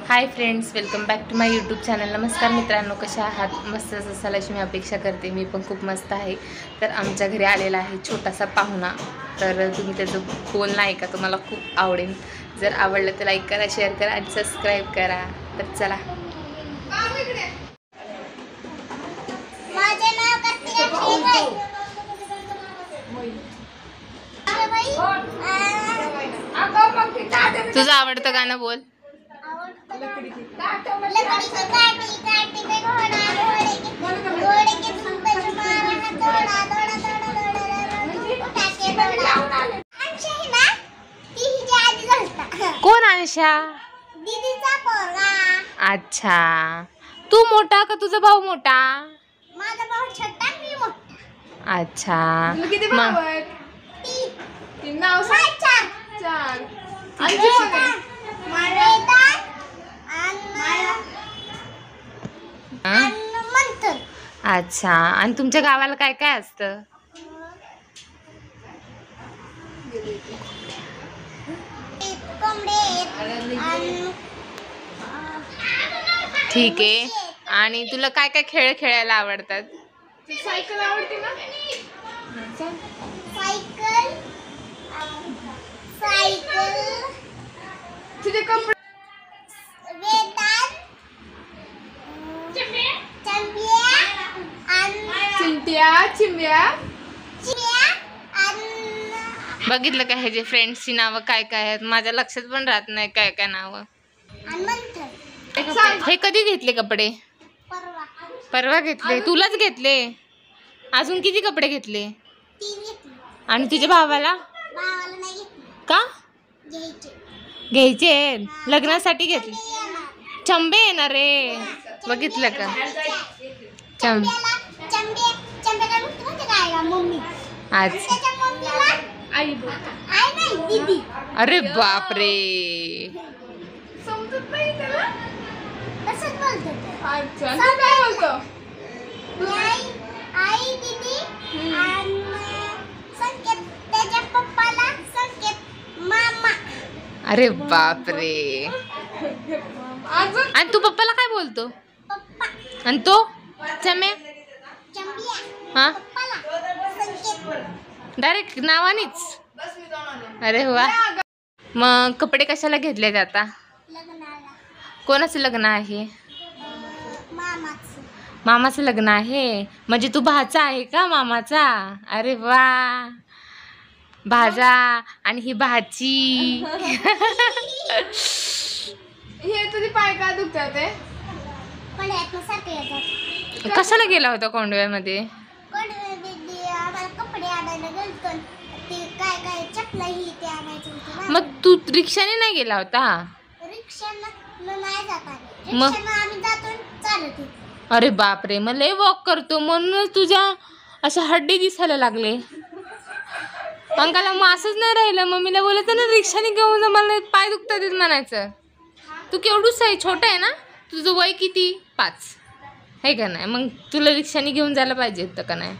High friends, welcome back to my YouTube channel. नमस्कार मित्रांनो, कशा आहात? मस्तच असाल अशी मी अपेक्षा करते. मी पण खूप मस्त आहे. तर आमच्या घरी आलेला आहे छोटासा पाहुणा. तर तुम्ही त्याचं बोलणं ऐका, तुम्हाला खूप आवडेल. जर आवडलं तर लाईक करा, शेअर करा आणि सबस्क्राईब करा. तर चला. माझे नाव कार्तिक तुझं आवडतं गाणं बोल. कोण अंशा? दीदीचा पोरगा. अच्छा, तू मोठा का तुझा भाऊ मोठा? माझा भाऊ छोटा, मी मोठा. अच्छा, किती मग भाऊ आहेत? तीन नाव सांग. चार. अच्छा, आणि तुमच्या गावाला काय काय असतं? ठीक आहे. आणि तुला काय काय खेळ खेळायला आवडतात? सायकल आवडते ना? सायकल तुझे कपडे चिंट्या चिंब्या. बघितलं का ह्याचे फ्रेंड्सची नावं काय काय आहेत? माझ्या लक्षात पण राहत नाही काय काय नावं. हे कधी घेतले कपडे? परवा घेतले. तुलाच घेतले? अजून किती कपडे घेतले? आणि तुझ्या भावाला का घ्यायचे? लग्नासाठी घेतले? चंबे येणार रे. बघितलं का? आई अरे बापरे. समजत नाही त्याला. अच्छा, तू काय बोलतो? आई दीदी आणि संकेत, त्याच्या पप्पाला संकेत मामा. अरे बापरे. अजून आणि तू पप्पाला काय बोलतो? पप्पा. आणि तो चम्या? चंबिया. हा, पप्पाला संकेत. डायरेक्ट नावानीच. अरे वा. मग कपडे कशाला घेतलेत आता? लग्नाला. कोणाचं लग्न आहे? मामाचं. मामाचं लग्न आहे. म्हणजे तू भाचा आहे का मामाचा? अरे वा. भाजा आणि ही भाची. हे तुझे पाय का दुखतात ते? पड्यातनं सारखं येतात. कशाला गेला होता कोंडव्यामध्ये? दीदी आम्हाला कपडे आणायला गेलतो. ते काय काय चपलाही ते आणायचं होतं. मग तू रिक्षाने नाही गेला होता? रिक्षानं नाही जात आम्ही. मग? रिक्षानं आम्ही जातो चालत येतो. अरे बापरे, मग लय वॉक करतो म्हणूनच तुझ्या अशा हड्डी दिसायला लागले. अंगाला मासच नाही राहिलं. मम्मीला बोलायचं ना रिक्षाने घेऊन जा, मला पाय दुखतात म्हणायचं. तू केवढूच आहे, छोटा आहे ना? तुझं वय किती? 5 आहे का नाही? मग तुला रिक्षाने घेऊन जायला पाहिजे होतं का नाही?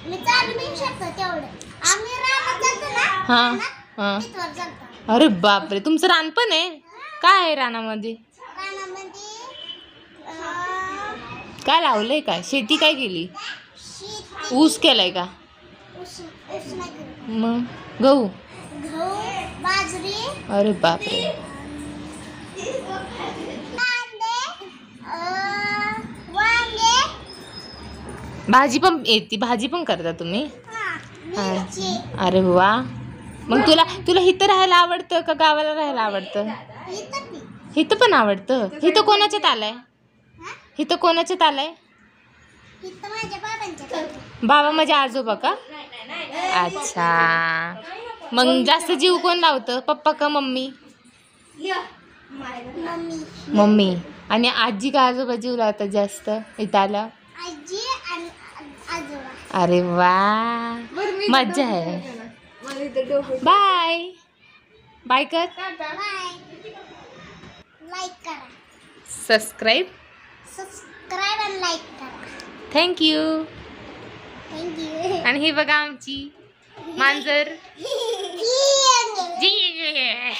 मी चालू नाही शकतो तेवढं. आम्ही रानात जातो ना. हा रानात, हा. तिथवर जातो. अरे बापरे, तुमचं रान पण आहे? काय आहे रानामध्ये? रानामध्ये काय लावलंय? काय शेती काय केली? शेती. ऊस केलाय का? ऊस नाही करत. मग गहू? गहू, बाजरी, अरे बापरे. कांदे, वांगे. भाजी पण येते? भाजी पण करता तुम्ही? मिरची. अरे वा. मग तुला इथं राहायला आवडतं का गावाला राहायला आवडतं? इथं बी. इथं पण आवडतं. इथं कोणाच्यात आलाय? हा? इथं कोणाच्यात आलाय? इथं माझ्या बाबांच्या. बाबा माझे आजोबा का? अच्छा. मग जास्त जीव कोण लावतं, पप्पा का मम्मी? मम्मी. मम्मी. आणि आजी का आजोबा जीव लावतात जास्त इथं आला? आजी आणि आजोबा. अरे वा, बरं, मी मज्जा आहे. मला इथं डोकं. बाय बाय कर. टाटा. बाय. लाईक करा. सबस्क्राईब. सबस्क्राईब आणि लाईक करा. थँक्यू. थँक्यू. आणि ही बघा आमची मांजर. जी